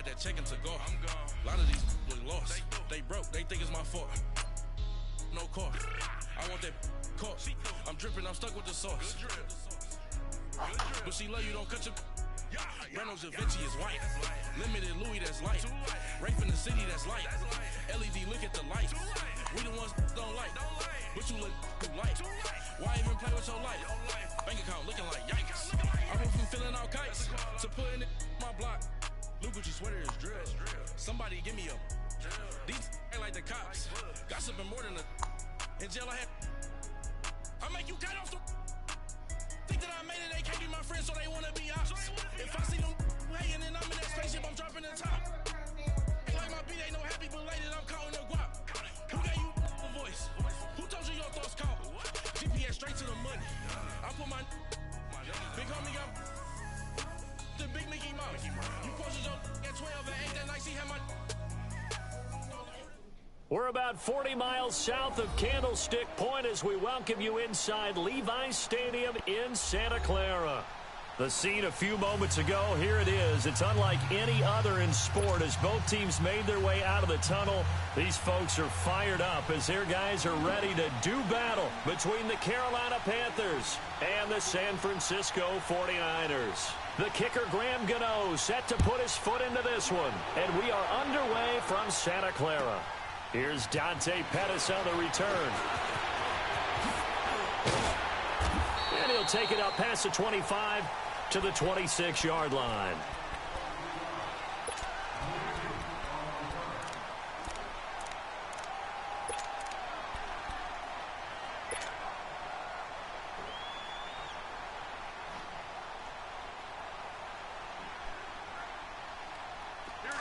got that checking to go. I'm gone. A lot of these look lost. They broke. They think it's my fault. No car. I want that caught. I'm dripping. I'm stuck with the sauce. But she love you. Don't cut your. Renault Da Vinci is white. Limited Louis, that's light. Rape in the city, that's light. LED, look at the light. We the ones don't like. But you look too light. Why even play with your life? Bank account looking like yikes. I went from filling out kites to putting it in my block. Look what you sweater is drill. Somebody give me a. These ain't like the cops. Gossiping more than a. In jail I had. I make you cut off the. Think that I made it, they can't be my friends, so they wanna be ops. If I see them hating and I'm in that spaceship, I'm dropping the top. Ain't like my beat, ain't no happy belated, I'm calling the guap. Who gave you a voice? Who told you your thoughts count? GPS straight to the money. I put my big homie got the big Mickey Mouse. You posted your at 12 and 8 that night, she had my. We're about 40 miles south of Candlestick Point as we welcome you inside Levi's Stadium in Santa Clara. The scene a few moments ago, here it is. It's unlike any other in sport as both teams made their way out of the tunnel. These folks are fired up as their guys are ready to do battle between the Carolina Panthers and the San Francisco 49ers. The kicker, Graham Gano, set to put his foot into this one. And we are underway from Santa Clara. Here's Dante Pettis on the return. And he'll take it up past the 25 to the 26-yard line.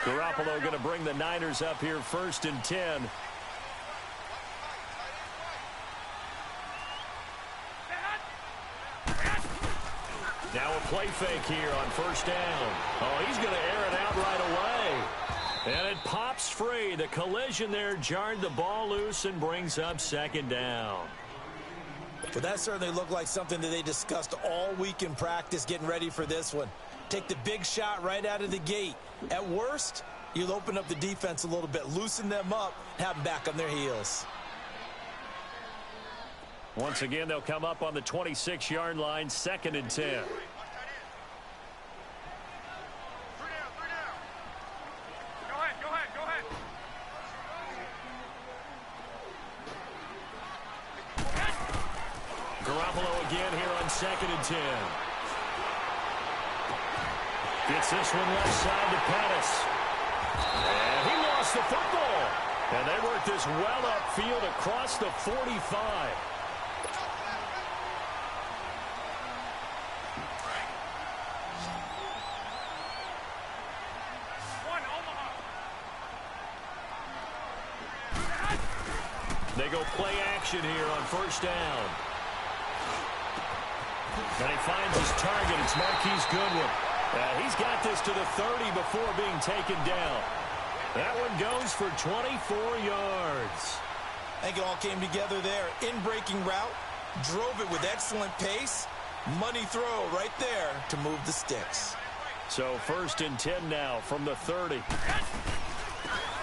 Garoppolo going to bring the Niners up here 1st and 10. Now a play fake here on 1st down. Oh, he's going to air it out right away. And it pops free. The collision there jarred the ball loose and brings up 2nd down. Well, that certainly looked like something that they discussed all week in practice getting ready for this one. Take the big shot right out of the gate. At worst, you'll open up the defense a little bit, loosen them up, have them back on their heels. Once again, they'll come up on the 26-yard line, 2nd and 10. Garoppolo again here on 2nd and 10. Gets this one left side to Pettis. And he lost the football. And they work this well upfield across the 45. They go play action here on 1st down. And he finds his target. It's Marquise Goodwin. He's got this to the 30 before being taken down. That one goes for 24 yards. I think it all came together there. In-breaking route, drove it with excellent pace. Money throw right there to move the sticks. So 1st and 10 now from the 30.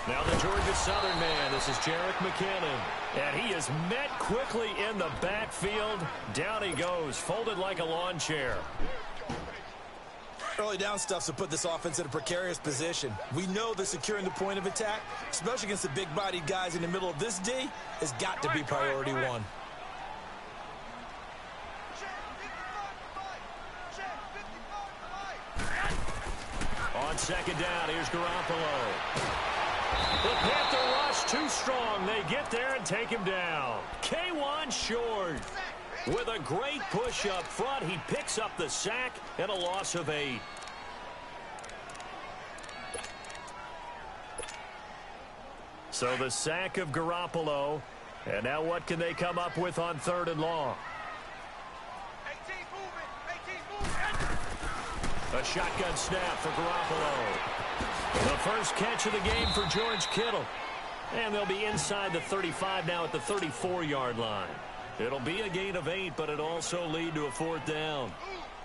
Now the Georgia Southern man, this is Jerick McKinnon. And he is met quickly in the backfield. Down he goes, folded like a lawn chair. Early down stuff's to put this offense in a precarious position. We know that securing the point of attack, especially against the big-bodied guys in the middle of this D, has got to be priority one. On 2nd down, here's Garoppolo. The Panther rush too strong. They get there and take him down. K1 short. With a great push up front, he picks up the sack and a loss of 8. So the sack of Garoppolo. And now what can they come up with on 3rd and long? A shotgun snap for Garoppolo. The first catch of the game for George Kittle. And they'll be inside the 35 now at the 34-yard line. It'll be a gain of 8, but it also lead to a 4th down.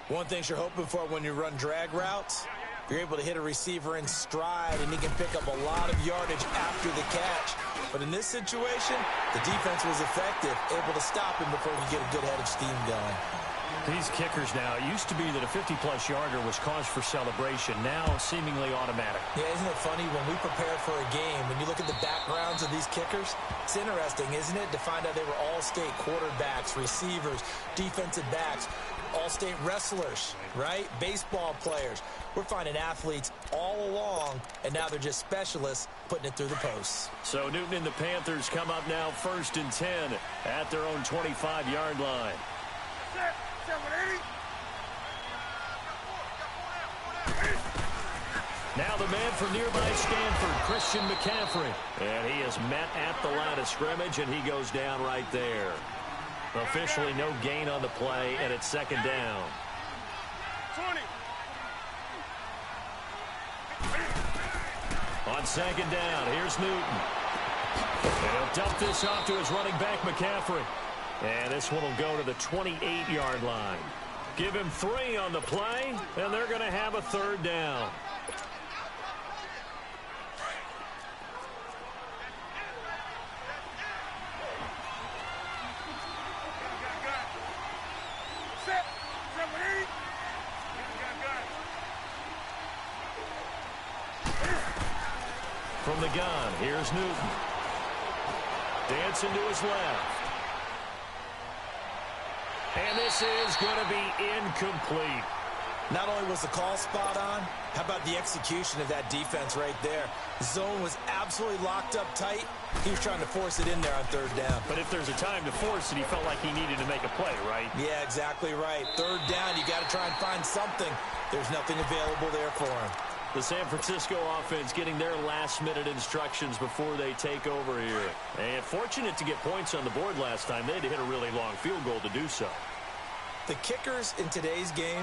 One thing you're hoping for when you run drag routes, You're able to hit a receiver in stride, and he can pick up a lot of yardage after the catch. But in this situation, the defense was effective, able to stop him before he could get a good head of steam going. These kickers now, it used to be that a 50-plus yarder was cause for celebration. Now, seemingly automatic. Yeah, isn't it funny when we prepare for a game, when you look at the backgrounds of these kickers, it's interesting, isn't it, to find out they were all-state quarterbacks, receivers, defensive backs, all-state wrestlers, right? Baseball players. We're finding athletes all along, and now they're just specialists putting it through the posts. So Newton and the Panthers come up now 1st and 10 at their own 25-yard line. Now the man from nearby Stanford, Christian McCaffrey. And he is met at the line of scrimmage, and he goes down right there. Officially no gain on the play, and it's 2nd down. 20. On 2nd down, here's Newton. And he'll dump this off to his running back, McCaffrey. And this one will go to the 28-yard line. Give him 3 on the play, and they're going to have a 3rd down. From the gun, here's Newton. Dancing to his left. And this is going to be incomplete. Not only was the call spot on, how about the execution of that defense right there? The zone was absolutely locked up tight. He was trying to force it in there on 3rd down. But if there's a time to force it, he felt like he needed to make a play, right? Yeah, exactly right. 3rd down, you got to try and find something. There's nothing available there for him. The San Francisco offense getting their last-minute instructions before they take over here. And fortunate to get points on the board last time. They had to hit a really long field goal to do so. The kickers in today's game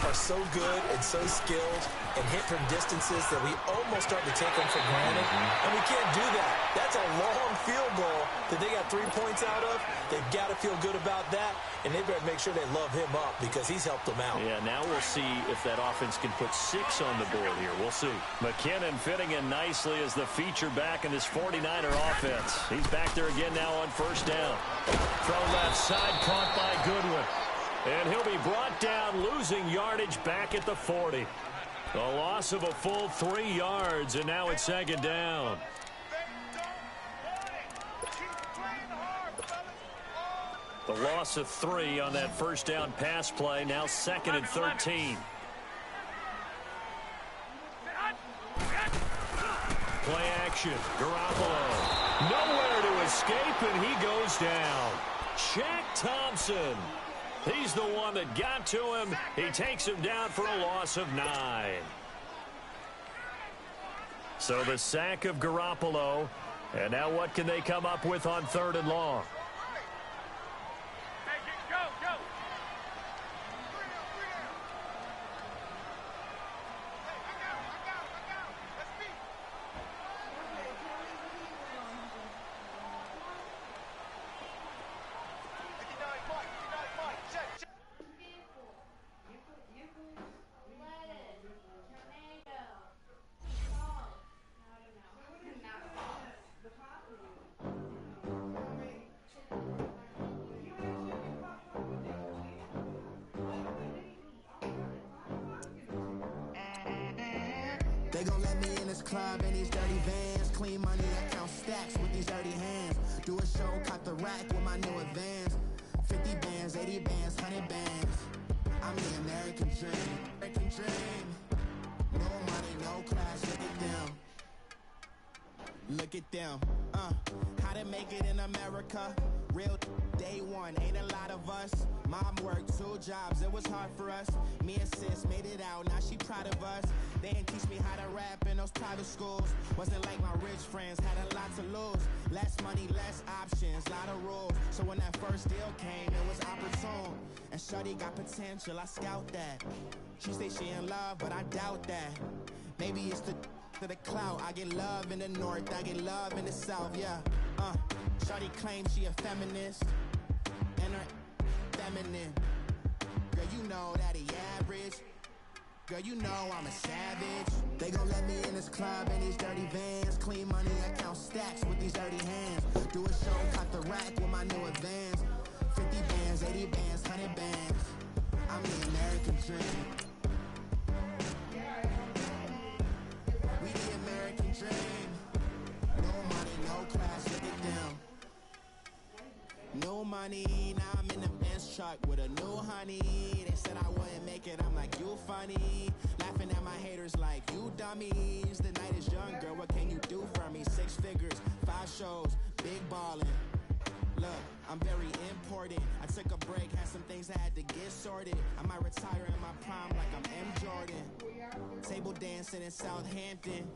are so good and so skilled and hit from distances that we almost start to take them for granted. And we can't do that. That's a long field goal that they got 3 points out of. They've got to feel good about that, and they better make sure they love him up because he's helped them out. Yeah, now we'll see if that offense can put 6 on the board here. We'll see. McKinnon fitting in nicely as the feature back in this 49er offense. He's back there again now on 1st down. Throw left side, caught by Goodwin. And he'll be brought down, losing yardage back at the 40. A loss of a full 3 yards, and now it's 2nd down. The loss of 3 on that 1st down pass play, now 2nd and 13. Play action, Garoppolo. Nowhere to escape, and he goes down. Shaq Thompson. He's the one that got to him. He takes him down for a loss of 9. So the sack of Garoppolo. And now what can they come up with on 3rd and long? They gon' let me in this club in these dirty vans. Clean money, I count stacks with these dirty hands. Do a show, cut the rack with my new advance. 50 bands, 80 bands, 100 bands. I'm the American dream, American dream. No money, no class, look at them. Look at them, how to make it in America. Real day one, ain't a lot of us. Mom worked 2 jobs, it was hard for us. Me and sis made it out, now she proud of us. They didn't teach me how to rap in those private schools. Wasn't like my rich friends, had a lot to lose. Less money, less options, lot of rules. So when that first deal came, it was opportune. And shorty got potential, I scout that. She say she in love, but I doubt that. Maybe it's the clout. I get love in the north, I get love in the south, yeah. Shorty claims she a feminist, and her feminine. Girl, you know that he average. Girl, you know I'm a savage. They gon' let me in this club in these dirty vans. Clean money, I count stacks with these dirty hands. Do a show, cut the rack with my new advance. 50 bands, 80 bands, 100 bands. I'm the American dream. We the American dream. No money, no class, look at them. No money, now I'm in the Benz truck with a new honey. They said I wouldn't make it, I'm like, you funny. Laughing at my haters like, you dummies. The night is young, girl, what can you do for me? 6 figures, 5 shows, big ballin'. Look, I'm very important. I took a break, had some things I had to get sorted. I might retire in my prime like I'm M. Jordan. Table dancing in Southampton.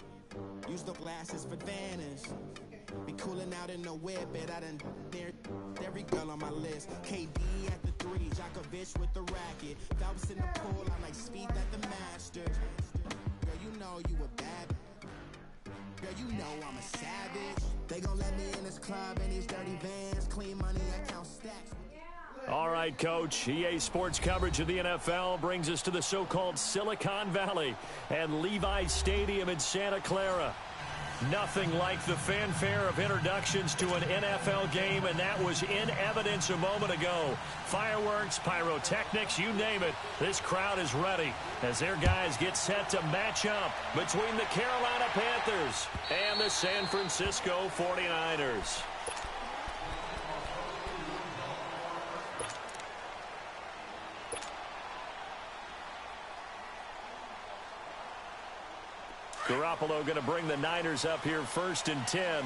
Use the glasses for Vanish. Be cooling out in the whip, but I done near every girl on my list. KD at the 3, Djokovic with the racket. Phelps in the pool, I'm like Speed at the Masters. Girl, you know you a bad. Girl, you know I'm a savage. They gon' let me in this club in these dirty vans. Clean money, I count stacks. All right, Coach. EA Sports coverage of the NFL brings us to the so-called Silicon Valley and Levi's Stadium in Santa Clara. Nothing like the fanfare of introductions to an NFL game, and that was in evidence a moment ago. Fireworks, pyrotechnics, you name it. This crowd is ready as their guys get set to match up between the Carolina Panthers and the San Francisco 49ers. Garoppolo going to bring the Niners up here 1st and 10.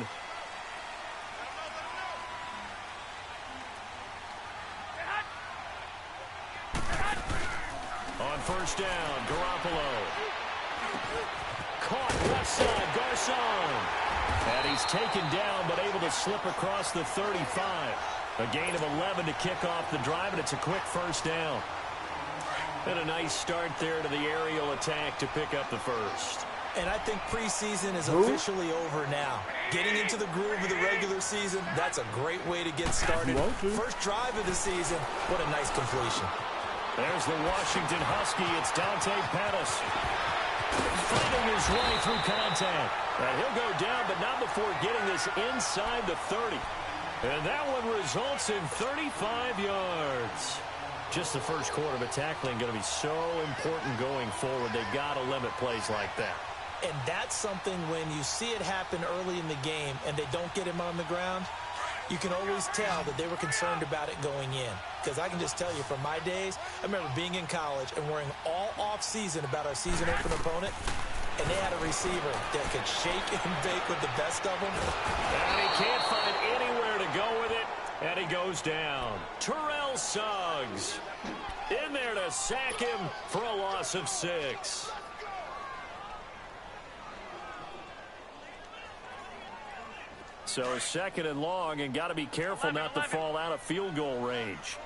On 1st down, Garoppolo. Caught left side, Garcon. And he's taken down but able to slip across the 35. A gain of 11 to kick off the drive, and it's a quick 1st down. And a nice start there to the aerial attack to pick up the 1st. And I think preseason is officially over now. Getting into the groove of the regular season, that's a great way to get started. First drive of the season, what a nice completion. There's the Washington Husky. It's Dante Pettis. Fighting his way through contact. And he'll go down, but not before getting this inside the 30. And that one results in 35 yards. Just the first quarter of a tackling going to be so important going forward. They've got to limit plays like that. And that's something when you see it happen early in the game and they don't get him on the ground, you can always tell that they were concerned about it going in. Because I can just tell you from my days, I remember being in college and worrying all off-season about our season open opponent, and they had a receiver that could shake and bake with the best of them. And he can't find anywhere to go with it, and he goes down. Terrell Suggs in there to sack him for a loss of 6. So 2nd and long, and got to be careful not to fall out of field goal range.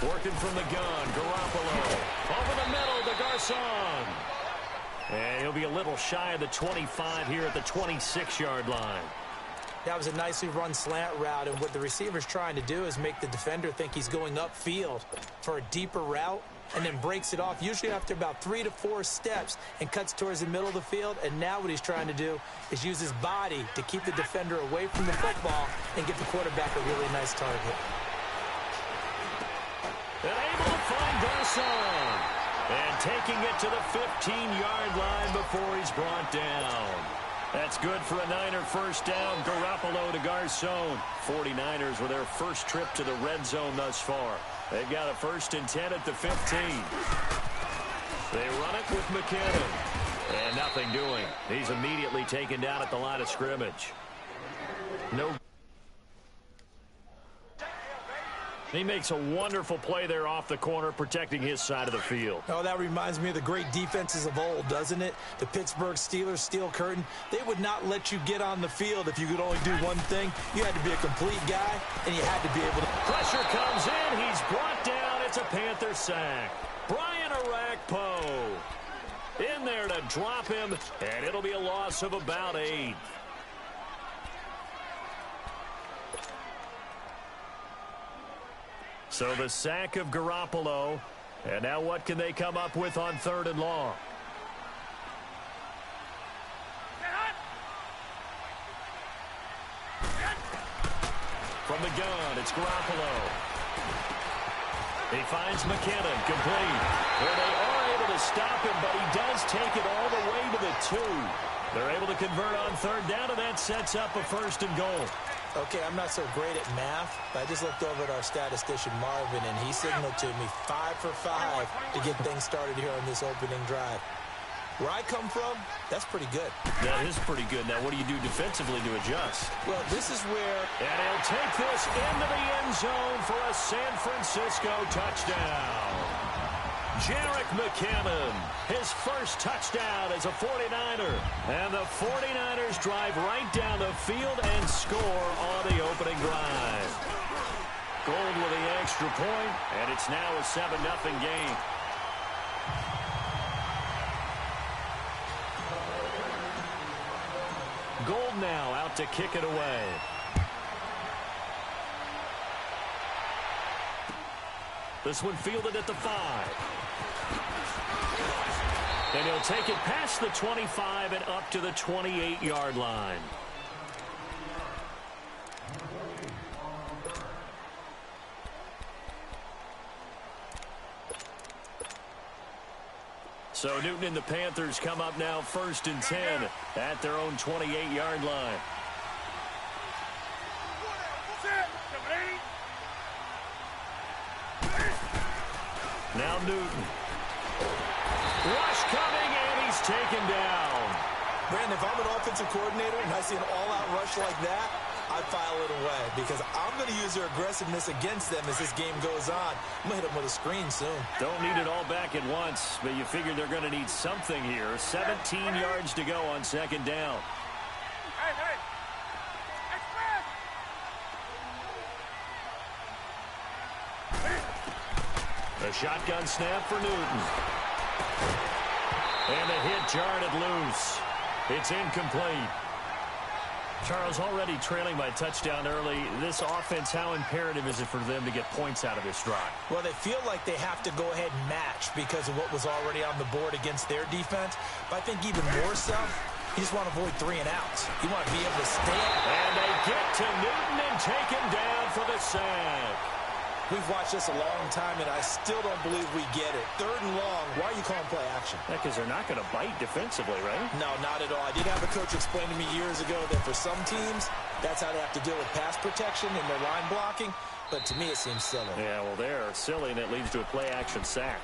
Working from the gun, Garoppolo. Over the middle to Garcon. And he'll be a little shy of the 25 here at the 26-yard line. That was a nicely run slant route, and what the receiver's trying to do is make the defender think he's going upfield for a deeper route, and then breaks it off, usually after about 3 to 4 steps, and cuts towards the middle of the field. And now what he's trying to do is use his body to keep the defender away from the football and get the quarterback a really nice target. And able to find Garcon. And taking it to the 15-yard line before he's brought down. That's good for a Niner 1st down. Garoppolo to Garcon. 49ers with their first trip to the red zone thus far. They've got a 1st and 10 at the 15. They run it with McKinnon. And nothing doing. He's immediately taken down at the line of scrimmage. No. He makes a wonderful play there off the corner, protecting his side of the field. Oh, that reminds me of the great defenses of old, doesn't it? The Pittsburgh Steelers, steel curtain. They would not let you get on the field if you could only do one thing. You had to be a complete guy, and you had to be able to. Pressure comes in. He's brought down. It's a Panther sack. Brian Arakpo in there to drop him, and it'll be a loss of about 8. So the sack of Garoppolo. And now what can they come up with on 3rd and long? From the gun, it's Garoppolo. He finds McKinnon, complete. Where they are able to stop him, but he does take it all the way to the 2. They're able to convert on 3rd down, and that sets up a 1st and goal. Okay, I'm not so great at math, but I just looked over at our statistician, Marvin, and he signaled to me 5 for 5 to get things started here on this opening drive. Where I come from, that's pretty good. That is pretty good. Now, what do you do defensively to adjust? Well, this is where... And he'll take this into the end zone for a San Francisco touchdown. Jerick McKinnon, his first touchdown as a 49er. And the 49ers drive right down the field and score on the opening drive. Gold with the extra point, and it's now a 7-0 game. Gold now out to kick it away. This one fielded at the 5. And he'll take it past the 25 and up to the 28-yard line. So Newton and the Panthers come up now 1st and 10 at their own 28-yard line. Now Newton. Rush coming, and he's taken down. Brandon, if I'm an offensive coordinator and I see an all-out rush like that, I file it away because I'm going to use their aggressiveness against them as this game goes on. I'm going to hit them with a screen soon. Don't need it all back at once, but you figure they're going to need something here. 17 yards to go on 2nd down. The shotgun snap for Newton. And the hit jarred it loose. It's incomplete. Charles, already trailing by touchdown early. This offense, how imperative is it for them to get points out of this drive? Well, they feel like they have to go ahead and match because of what was already on the board against their defense. But I think even more so, you just want to avoid 3 and outs. You want to be able to stand. And they get to Newton and take him down for the sack. We've watched this a long time, and I still don't believe we get it. 3rd and long, why are you calling play action? Yeah, because they're not going to bite defensively, right? No, not at all. I did have a coach explain to me years ago that for some teams, that's how they have to deal with pass protection and their line blocking. But to me, it seems silly. Yeah, well, they're silly, and it leads to a play-action sack.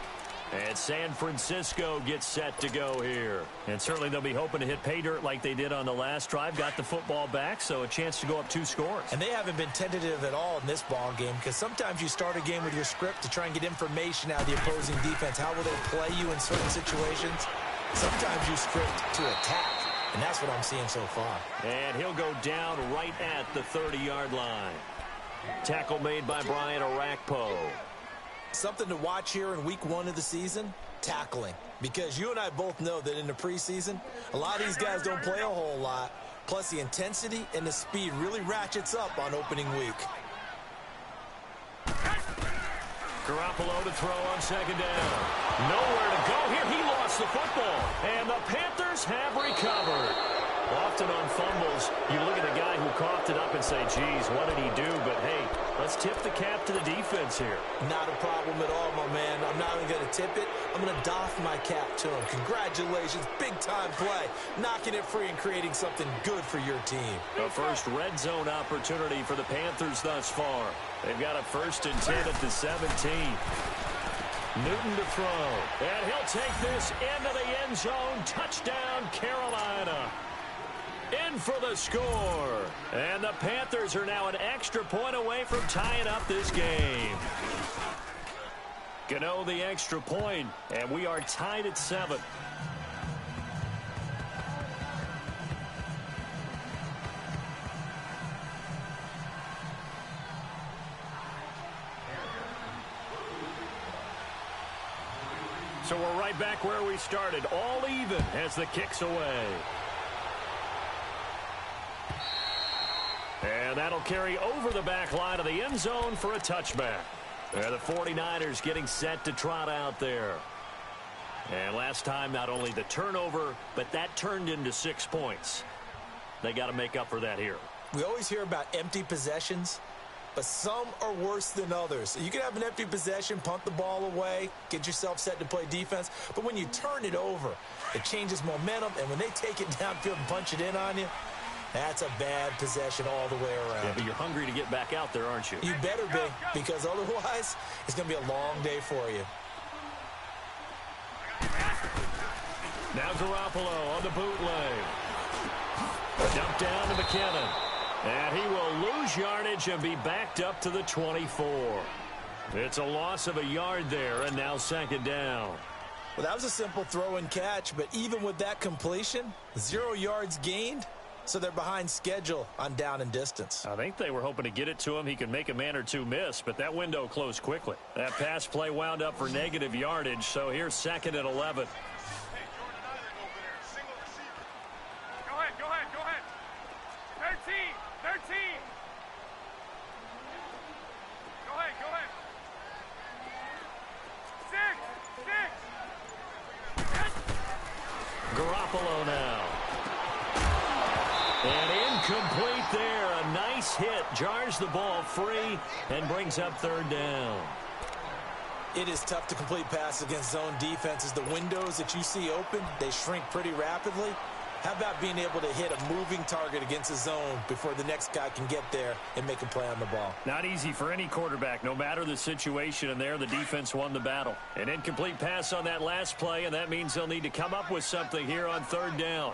And San Francisco gets set to go here. And certainly they'll be hoping to hit pay dirt like they did on the last drive. Got the football back, so a chance to go up 2 scores. And they haven't been tentative at all in this ball game because sometimes you start a game with your script to try and get information out of the opposing defense. How will they play you in certain situations? Sometimes you script to attack, and that's what I'm seeing so far. And he'll go down right at the 30-yard line. Tackle made by Brian Arakpo. Something to watch here in week 1 of the season, tackling. Because you and I both know that in the preseason, a lot of these guys don't play a whole lot. Plus, the intensity and the speed really ratchets up on opening week. Garoppolo to throw on 2nd down. Nowhere to go here. He lost the football. And the Panthers have recovered. Often on fumbles, you look at the guy who coughed it up and say, geez, what did he do? But, hey, let's tip the cap to the defense here. Not a problem at all, my man. I'm not even going to tip it. I'm going to doff my cap to him. Congratulations. Big-time play. Knocking it free and creating something good for your team. The first red zone opportunity for the Panthers thus far. They've got a 1st and 10 at the 17. Newton to throw. And he'll take this into the end zone. Touchdown, Carolina. In for the score. And the Panthers are now an extra point away from tying up this game. Gano the extra point, and we are tied at 7. So we're right back where we started, all even as the kick's away. And that'll carry over the back line of the end zone for a touchback. The 49ers getting set to trot out there. And last time, not only the turnover, but that turned into 6 points. They got to make up for that here. We always hear about empty possessions, but some are worse than others. You can have an empty possession, punt the ball away, get yourself set to play defense, but when you turn it over, it changes momentum, and when they take it downfield and punch it in on you, that's a bad possession all the way around. Yeah, but you're hungry to get back out there, aren't you? You better be, because otherwise, it's going to be a long day for you. Now Garoppolo on the bootleg. Dump down to McKinnon. And he will lose yardage and be backed up to the 24. It's a loss of a yard there, and now second down. Well, that was a simple throw and catch, but even with that completion, 0 yards gained, so they're behind schedule on down and distance. I think they were hoping to get it to him. He could make a man or two miss, but that window closed quickly. That pass play wound up for negative yardage, so here's second and 11. Go ahead. 13. Go ahead. 6. Garoppolo now. And incomplete there. A nice hit. Jars the ball free and brings up third down. It is tough to complete passes against zone defenses. The windows that you see open, they shrink pretty rapidly. How about being able to hit a moving target against a zone before the next guy can get there and make a play on the ball? Not easy for any quarterback, no matter the situation, and there the defense won the battle. An incomplete pass on that last play, and that means they'll need to come up with something here on third down.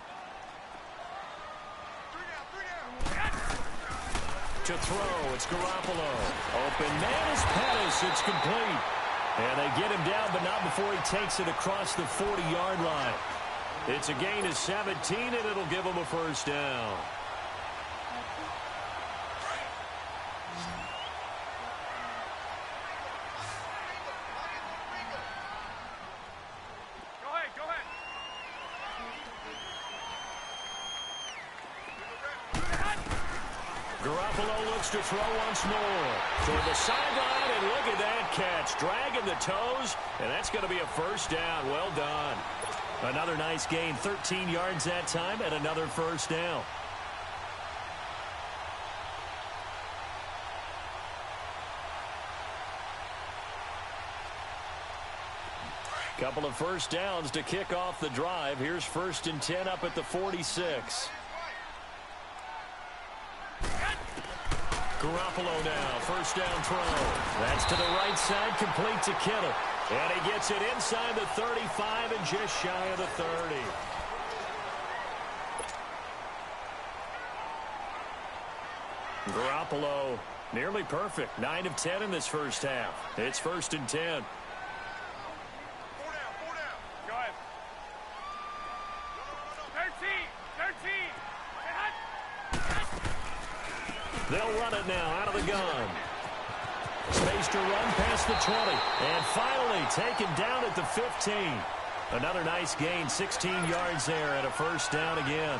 To throw, it's Garoppolo. Open man is Pettis. It's complete. And they get him down, but not before he takes it across the 40-yard line. It's a gain of 17, and it'll give him a first down. Go ahead. Garoppolo looks to throw once more. Toward the sideline, and look at that catch. Dragging the toes, and that's going to be a first down. Well done. Another nice gain, 13 yards that time, and another first down. Couple of first downs to kick off the drive. Here's 1st and 10 up at the 46. Garoppolo now, first down throw. That's to the right side, complete to Kittle. And he gets it inside the 35 and just shy of the 30. Garoppolo nearly perfect. 9 of 10 in this first half. It's 1st and 10. Go ahead. 13. They'll run it now out of the gun. Space to run past the 20. And finally taken down at the 15. Another nice gain, 16 yards there, and a first down again.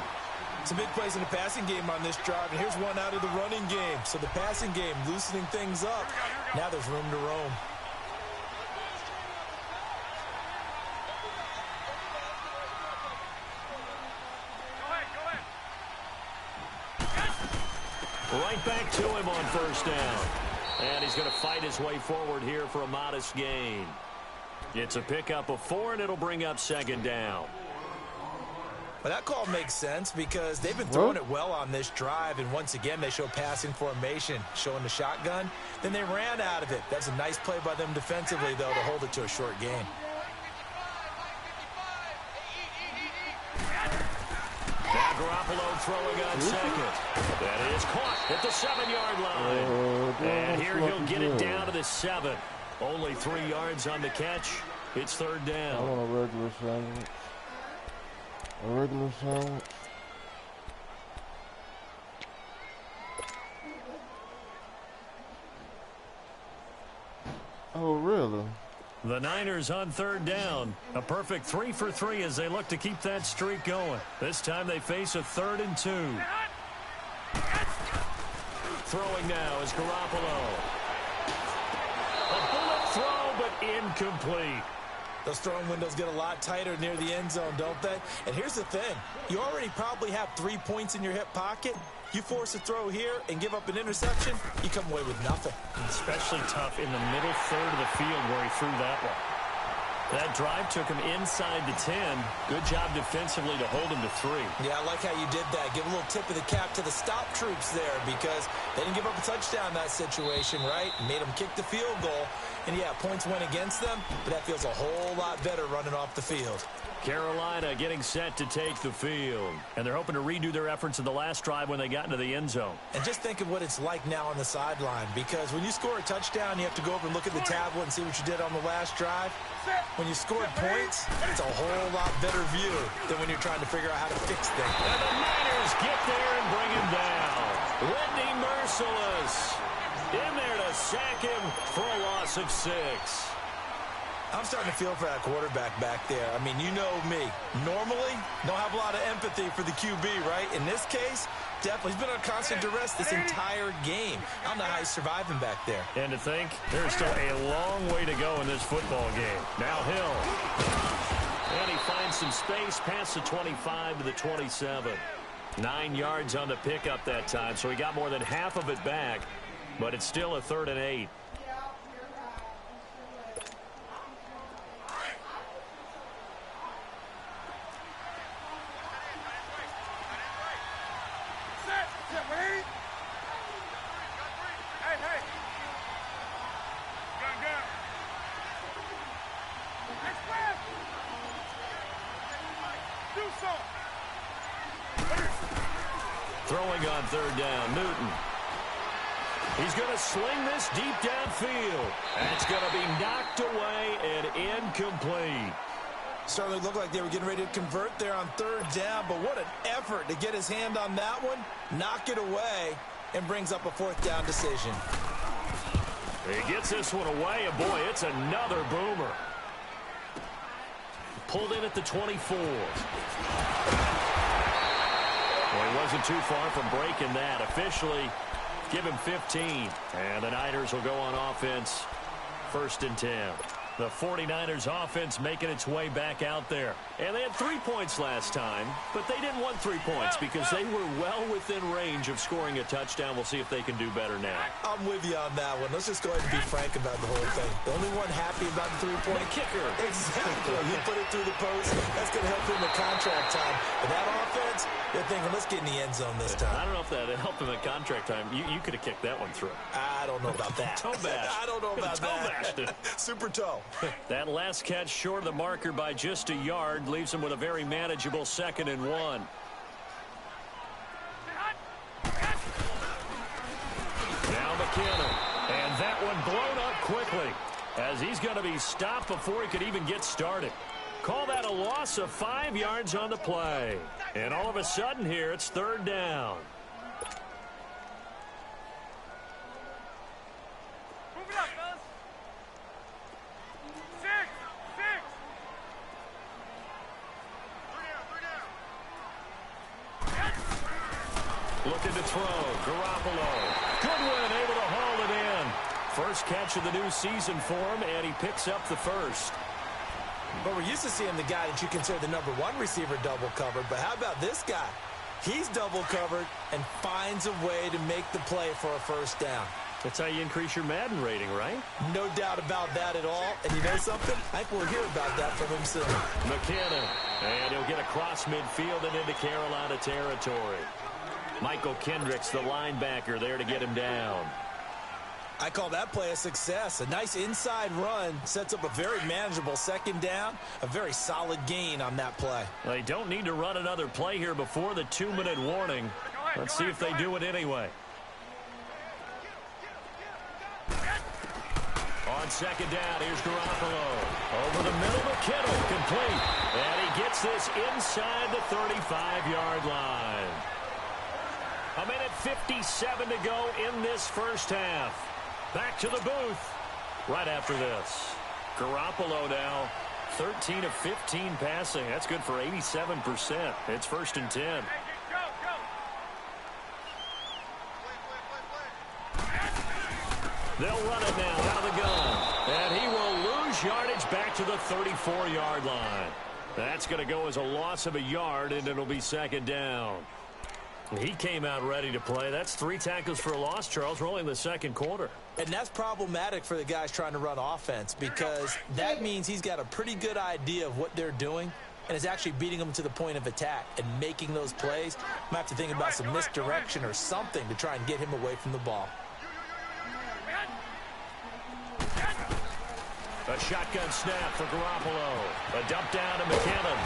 Some big plays in the passing game on this drive, and here's one out of the running game. So the passing game loosening things up. Now there's room to roam. Right back to him on first down. And he's going to fight his way forward here for a modest gain. It's a pickup of 4, and it'll bring up second down. Well, that call makes sense because they've been throwing it well on this drive, and once again they show passing formation, showing the shotgun. Then they ran out of it. That's a nice play by them defensively, though, to hold it to a short gain. Now Garoppolo throwing on second. That is caught at the 7-yard line. And here he'll get it down to the 7. Only 3 yards on the catch. It's third down. I want a regular sandwich. A regular sandwich. Oh, really? The Niners on third down. A perfect 3 for 3 as they look to keep that streak going. This time they face a 3rd and 2. Throwing now is Garoppolo. A incomplete. Those throwing windows get a lot tighter near the end zone, don't they? And here's the thing. You already probably have 3 points in your hip pocket. You force a throw here and give up an interception, you come away with nothing. Especially tough in the middle third of the field where he threw that one. That drive took him inside the 10. Good job defensively to hold him to 3. Yeah, I like how you did that. Give a little tip of the cap to the stop troops there because they didn't give up a touchdown in that situation, right? Made them kick the field goal. And, yeah, points went against them, but that feels a whole lot better running off the field. Carolina getting set to take the field. And they're hoping to redo their efforts in the last drive when they got into the end zone. And just think of what it's like now on the sideline because when you score a touchdown, you have to go over and look at the tablet and see what you did on the last drive. When you scored points, it's a whole lot better view than when you're trying to figure out how to fix things. And the Niners get there and bring him down. Whitney Merciless in there to sack him for a loss of 6. I'm starting to feel for that quarterback back there. I mean, you know me. Normally, don't have a lot of empathy for the QB, right? In this case, definitely. He's been on constant duress this entire game. I don't know how he's surviving back there. And to think, there's still a long way to go in this football game. Now Hill. And he finds some space past the 25 to the 27. 9 yards on the pickup that time, so he got more than half of it back. But it's still a 3rd and 8. Throwing on 3rd down, Newton. He's going to sling this deep downfield. And it's going to be knocked away and incomplete. Certainly looked like they were getting ready to convert there on 3rd down, but what an effort to get his hand on that one, knock it away, and brings up a 4th down decision. He gets this one away, and boy, it's another boomer. Pulled in at the 24. Well, he wasn't too far from breaking that. Officially, give him 15. And the Niners will go on offense, 1st and 10. The 49ers offense making its way back out there. And they had 3 points last time, but they didn't want 3 points because they were well within range of scoring a touchdown. We'll see if they can do better now. I'm with you on that one. Let's just go ahead and be frank about the whole thing. The only one happy about the 3-point kicker. Exactly. He put it through the post. That's going to help him in contract time. But that offense, they're thinking, let's get in the end zone this time. I don't know if that helped him in contract time. You could have kicked that one through. I don't know about that. Toe bash. I don't know about that. Super toe. That last catch short of the marker by just a yard leaves him with a very manageable 2nd and 1. Now McKinnon. And that one blown up quickly as he's going to be stopped before he could even get started. Call that a loss of 5 yards on the play. And all of a sudden here, it's 3rd down. Move it up, fellas. 6. 3 down. Looking to throw. Garoppolo. Goodwin able to haul it in. First catch of the new season for him, and he picks up the 1st. But we're used to seeing the guy that you consider the number 1 receiver double covered. But how about this guy? He's double covered and finds a way to make the play for a 1st down. That's how you increase your Madden rating, right? No doubt about that at all. And you know something? I think we'll hear about that from him soon. McKinnon. And he'll get across midfield and into Carolina territory. Michael Kendricks, the linebacker, there to get him down. I call that play a success. A nice inside run sets up a very manageable 2nd down. A very solid gain on that play. They don't need to run another play here before the 2-minute warning. Let's see if they do it anyway. On 2nd down, here's Garoppolo. Over the middle to Kittle, complete. And he gets this inside the 35-yard line. 1:57 to go in this 1st half. Back to the booth right after this. Garoppolo now 13 of 15 passing. That's good for 87%. It's 1st and 10. They'll run it now out of the gun. And he will lose gains yardage back to the 34-yard line. That's going to go as a loss of a yard, and it'll be second down. He came out ready to play. That's 3 tackles for a loss, Charles. We're only in the second quarter. And that's problematic for the guys trying to run offense because that means he's got a pretty good idea of what they're doing and is actually beating them to the point of attack and making those plays. Might have to think about some misdirection or something to try and get him away from the ball. A shotgun snap for Garoppolo. A dump down to McKinnon.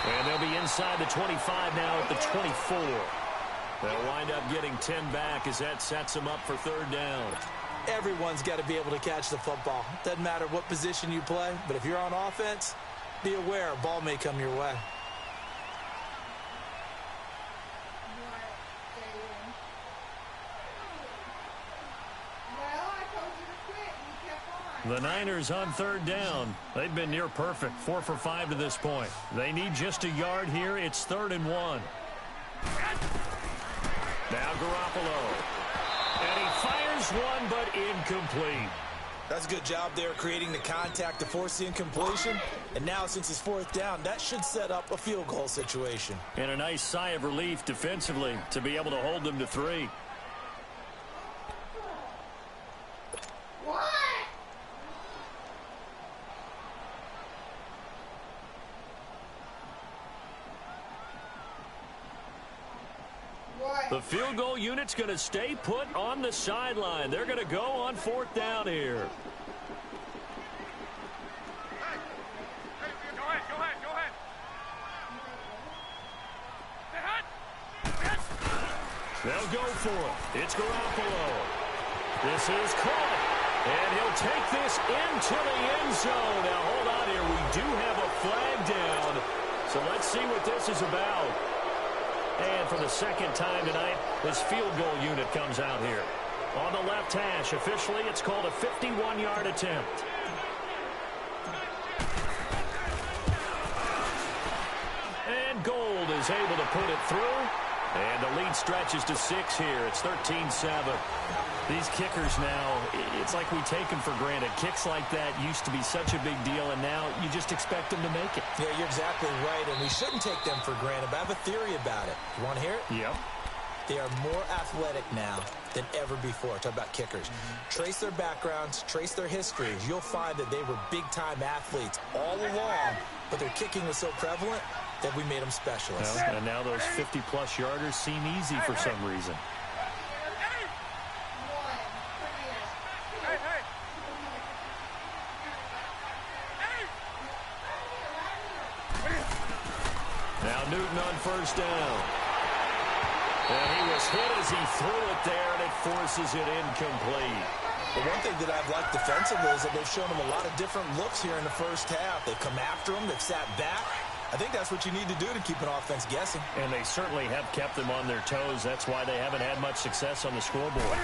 And they'll be inside the 25 now at the 24. They'll wind up getting 10 back as that sets them up for third down. Everyone's got to be able to catch the football. Doesn't matter what position you play, but if you're on offense, be aware a ball may come your way. The Niners on third down. They've been near perfect, 4 for 5 to this point. They need just a yard here. It's 3rd and 1. Now Garoppolo. And he fires one, but incomplete. That's a good job there creating the contact to force the incompletion. And now since it's 4th down, that should set up a field goal situation. And a nice sigh of relief defensively to be able to hold them to 3. The field goal unit's going to stay put on the sideline. They're going to go on 4th down here. They'll go for it. It's Garoppolo. This is caught. And he'll take this into the end zone. Now, hold on here. We do have a flag down. So let's see what this is about. And for the second time tonight, this field goal unit comes out here. On the left hash, officially, it's called a 51-yard attempt. And Gold is able to put it through. And the lead stretches to 6 here. It's 13-7. These kickers now, it's like we take them for granted. Kicks like that used to be such a big deal, and now you just expect them to make it. Yeah, you're exactly right, and we shouldn't take them for granted, but I have a theory about it. You want to hear it? Yep. They are more athletic now than ever before. Talk about kickers. Trace their backgrounds, trace their histories. You'll find that they were big-time athletes all along, but their kicking was so prevalent that we made them specialists. Well, and now those 50-plus yarders seem easy for some reason. Now Newton on 1st down. And he was hit as he threw it there, and it forces it incomplete. The one thing that I've liked defensively is that they've shown him a lot of different looks here in the first half. They've come after him. They've sat back. I think that's what you need to do to keep an offense guessing. And they certainly have kept them on their toes. That's why they haven't had much success on the scoreboard.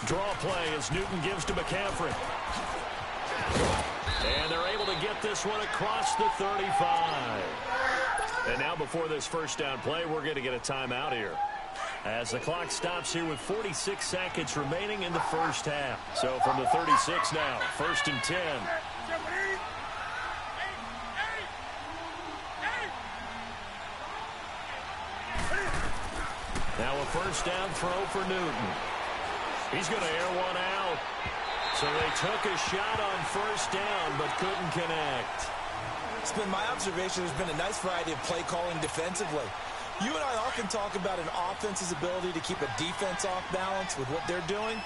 Draw play as Newton gives to McCaffrey. And they're able to get this one across the 35. And now before this first down play, we're going to get a timeout here. As the clock stops here with 46 seconds remaining in the first half. So from the 36 now, 1st and 10. Now a first down throw for Newton. He's going to air one out. So they took a shot on 1st down, but couldn't connect. It's been my observation there's been a nice variety of play calling defensively. You and I often talk about an offense's ability to keep a defense off balance with what they're doing.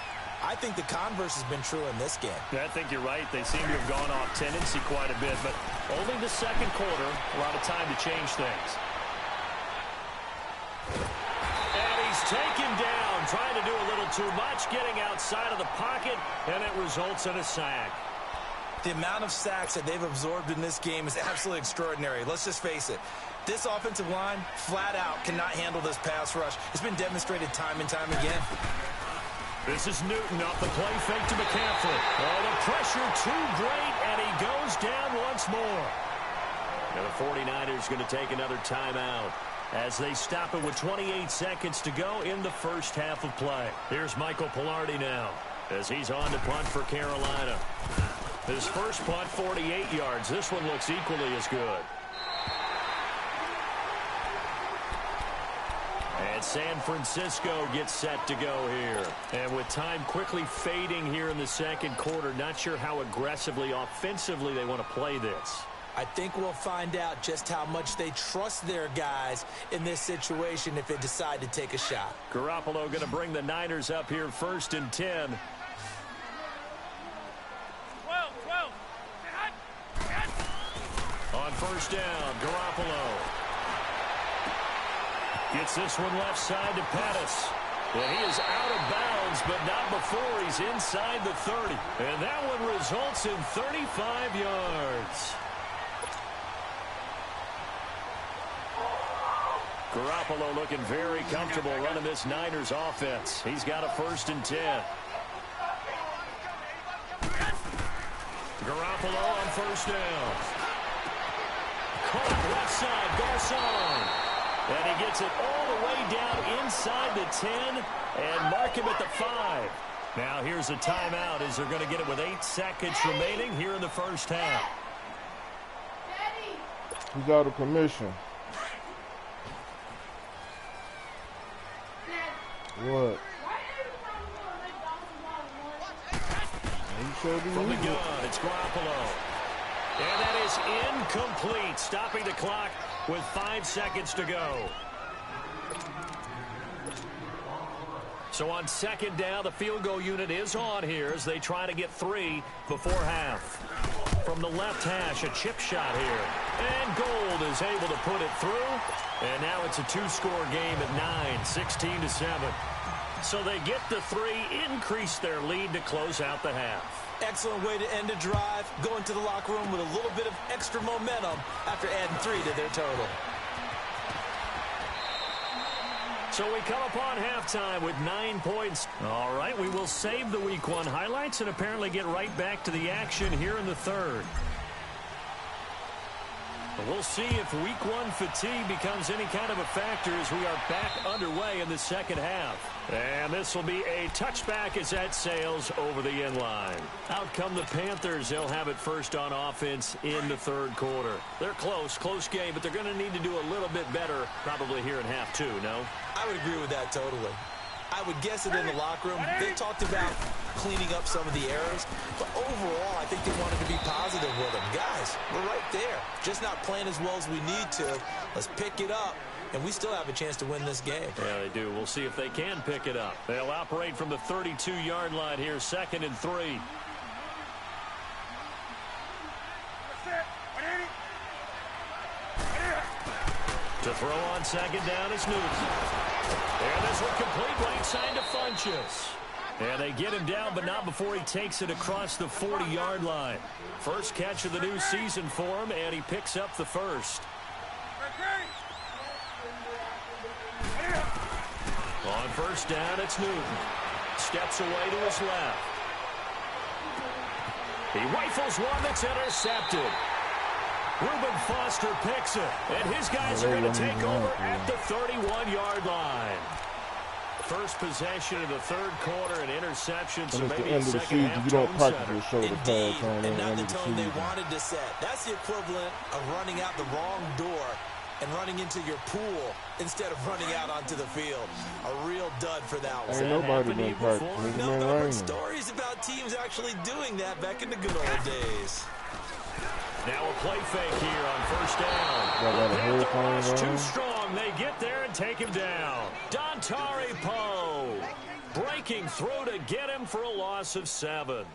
I think the converse has been true in this game. I think you're right. They seem to have gone off tendency quite a bit, but only the second quarter, a lot of time to change things. And he's taken down, trying to do a little too much, getting outside of the pocket, and it results in a sack. The amount of sacks that they've absorbed in this game is absolutely extraordinary. Let's just face it. This offensive line, flat out, cannot handle this pass rush. It's been demonstrated time and time again. This is Newton off the play fake to McCaffrey. Oh, the pressure too great, and he goes down once more. Now the 49ers going to take another timeout as they stop it with 28 seconds to go in the first half of play. Here's Michael Pilardi now as he's on to punt for Carolina. His first punt, 48 yards. This one looks equally as good. And San Francisco gets set to go here. And with time quickly fading here in the second quarter, not sure how aggressively, offensively they want to play this. I think we'll find out just how much they trust their guys in this situation if they decide to take a shot. Garoppolo going to bring the Niners up here 1st and 10. 12. On 1st down, Garoppolo gets this one left side to Pettis. And he is out of bounds, but not before he's inside the 30. And that one results in 35 yards. Garoppolo looking very comfortable running this Niners offense. He's got a 1st and 10. Garoppolo on 1st down. Caught left side, Garcon. And he gets it all the way down inside the 10 and mark him at the 5. Now here's a timeout as they're going to get it with 8 seconds remaining here in the first half. He's out of commission. What? From the gun, it's Garoppolo. And that is incomplete, stopping the clock with 5 seconds to go. So on 2nd down, the field goal unit is on here as they try to get 3 before half. From the left hash, a chip shot here. And Gold is able to put it through. And now it's a 2-score game at 9, 16-7. So they get the 3, increase their lead to close out the half. Excellent way to end a drive, going to the locker room with a little bit of extra momentum after adding 3 to their total. So we come upon halftime with 9 points. All right, we will save the Week 1 highlights and apparently get right back to the action here in the 3rd. We'll see if Week 1 fatigue becomes any kind of a factor as we are back underway in the second half. And this will be a touchback as that sails over the end line. Out come the Panthers. They'll have it first on offense in the 3rd quarter. They're close game, but they're going to need to do a little bit better probably here in half 2, no? I would agree with that totally. I would guess it in the locker room. They talked about cleaning up some of the errors, but overall, I think they wanted to be positive with them. Guys, we're right there. Just not playing as well as we need to. Let's pick it up, and we still have a chance to win this game. Yeah, they do. We'll see if they can pick it up. They'll operate from the 32-yard line here, 2nd and 3. To throw on 2nd down is Newton. And this one complete right side to Funchess. And they get him down, but not before he takes it across the 40-yard line. First catch of the new season for him, and he picks up the 1st. On 1st down, it's Newton. Steps away to his left. He rifles one that's intercepted. Reuben Foster picks it, and his guys are going to take over at the 31-yard line. First possession of the 3rd quarter and interception, so maybe a second half tone setter. Indeed, and not the tone they wanted to set. That's the equivalent of running out the wrong door and running into your pool instead of running out onto the field. A real dud for that one. Ain't nobody been practicing. No, I've heard stories about teams actually doing that back in the good old days. Now a play fake here on 1st down. The rush too strong. They get there and take him down. Dontari Poe breaking through to get him for a loss of 7.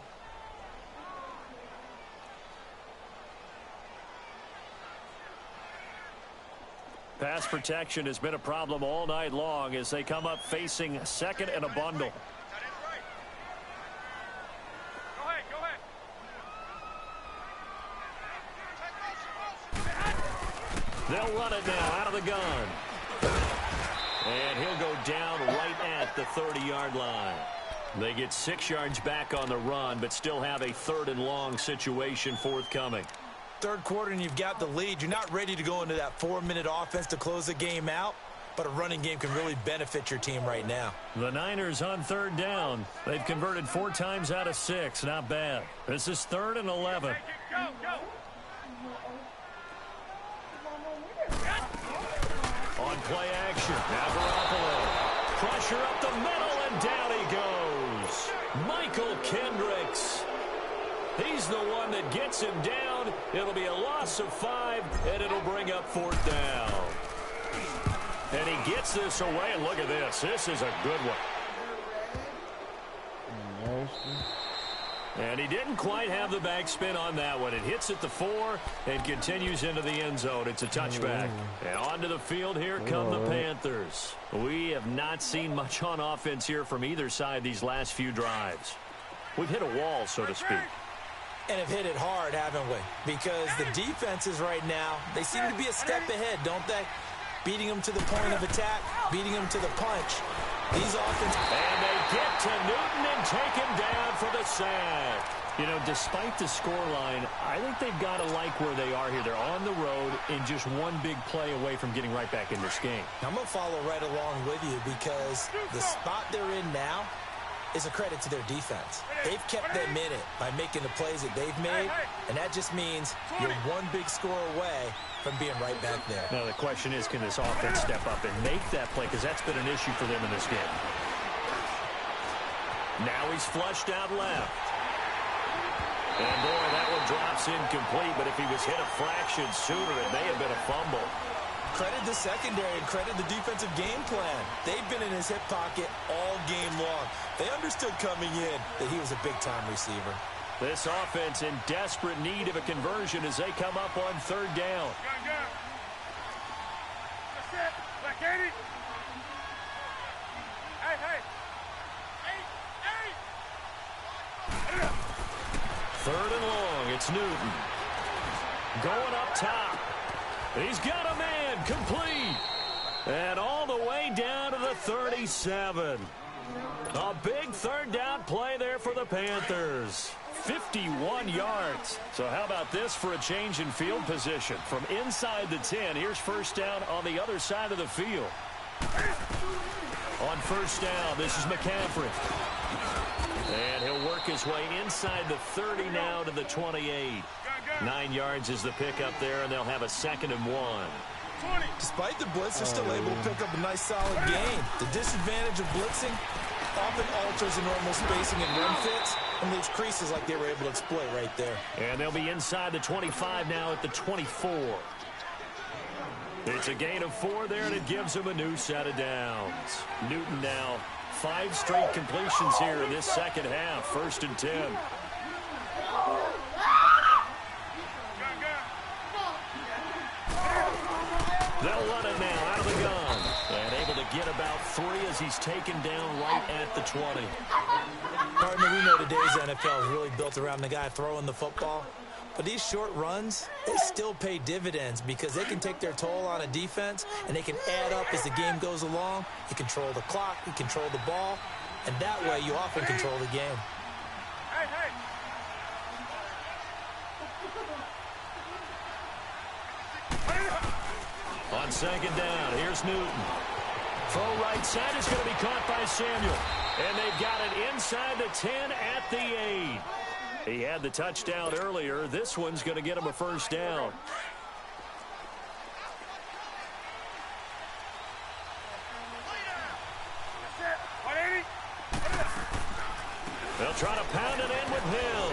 Pass protection has been a problem all night long as they come up facing 2nd and a bundle. They'll run it now out of the gun. And he'll go down right at the 30-yard line. They get 6 yards back on the run, but still have a 3rd and long situation forthcoming. 3rd quarter and you've got the lead. You're not ready to go into that 4-minute offense to close the game out. but a running game can really benefit your team right now. The Niners on third down. They've converted 4 times out of 6. Not bad. This is 3rd and 11. Go, go. On play action. Now Garoppolo. Pressure up the middle, and down he goes. Michael Kendricks. He's the one that gets him down. It'll be a loss of 5, and it'll bring up 4th down. And he gets this away, and look at this. This is a good one. And he didn't quite have the backspin on that one. It hits at the 4 and continues into the end zone. It's a touchback. And onto the field, here come the Panthers. We have not seen much on offense here from either side these last few drives. We've hit a wall, so to speak. And have hit it hard, haven't we? Because the defenses right now, they seem to be a step ahead, don't they? Beating them to the point of attack, beating them to the punch. These offense... And they get to Newton and take him down for the sack. You know, despite the scoreline, I think they've got to like where they are here. They're on the road and just one big play away from getting right back in this game. I'm going to follow right along with you because the spot they're in now is a credit to their defense. They've kept them in it by making the plays that they've made, and that just means you're one big score away from being right back there. Now, the question is, can this offense step up and make that play? Because that's been an issue for them in this game. Now he's flushed out left. And, boy, that one drops incomplete, but if he was hit a fraction sooner, it may have been a fumble. Credit the secondary and credit the defensive game plan. They've been in his hip pocket all game long. They understood coming in that he was a big-time receiver. This offense in desperate need of a conversion as they come up on 3rd down. Go, go. That's it. Look, Katie. Hey, hey. Hey, hey. 3rd and long. It's Newton. Going up top. He's got a man complete. And all the way down to the 37. A big 3rd down play there for the Panthers. 51 yards. So how about this for a change in field position? From inside the 10, here's 1st down on the other side of the field. On 1st down, this is McCaffrey. And he'll work his way inside the 30 now to the 28. 9 yards is the pickup there, and they'll have a 2nd and 1. Despite the blitz, they're still able to pick up a nice, solid gain. The disadvantage of blitzing often alters the normal spacing and run fits and leaves creases like they were able to exploit right there. And they'll be inside the 25 now at the 24. It's a gain of 4 there, and it gives them a new set of downs. Newton now 5 straight completions here in this 2nd half. 1st and 10. They'll run it now out of the gun. And able to get about 3 as he's taken down right at the 20. Partner, we know today's NFL is really built around the guy throwing the football. But these short runs, they still pay dividends because they can take their toll on a defense and they can add up as the game goes along. You control the clock, you control the ball, and that way you often control the game. Hey, hey. On 2nd down, here's Newton. Throw right side is going to be caught by Samuel. And they've got it inside the 10 at the 8. He had the touchdown earlier. This one's going to get him a 1st down. They'll try to pound it in with Hill.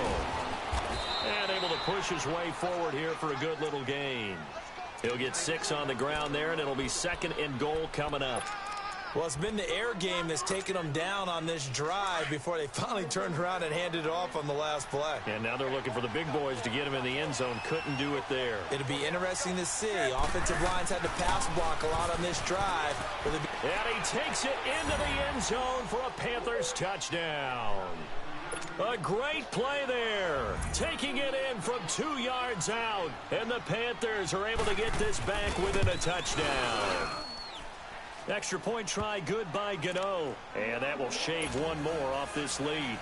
And able to push his way forward here for a good little gain. He'll get 6 on the ground there, and it'll be 2nd and goal coming up. Well, it's been the air game that's taken them down on this drive before they finally turned around and handed it off on the last play. And now they're looking for the big boys to get him in the end zone. Couldn't do it there. It'll be interesting to see. Offensive lines had to pass block a lot on this drive. And he takes it into the end zone for a Panthers touchdown. A great play there. Taking it in from 2 yards out. And the Panthers are able to get this back within a touchdown. Extra point try good by Gano. And that will shave 1 more off this lead.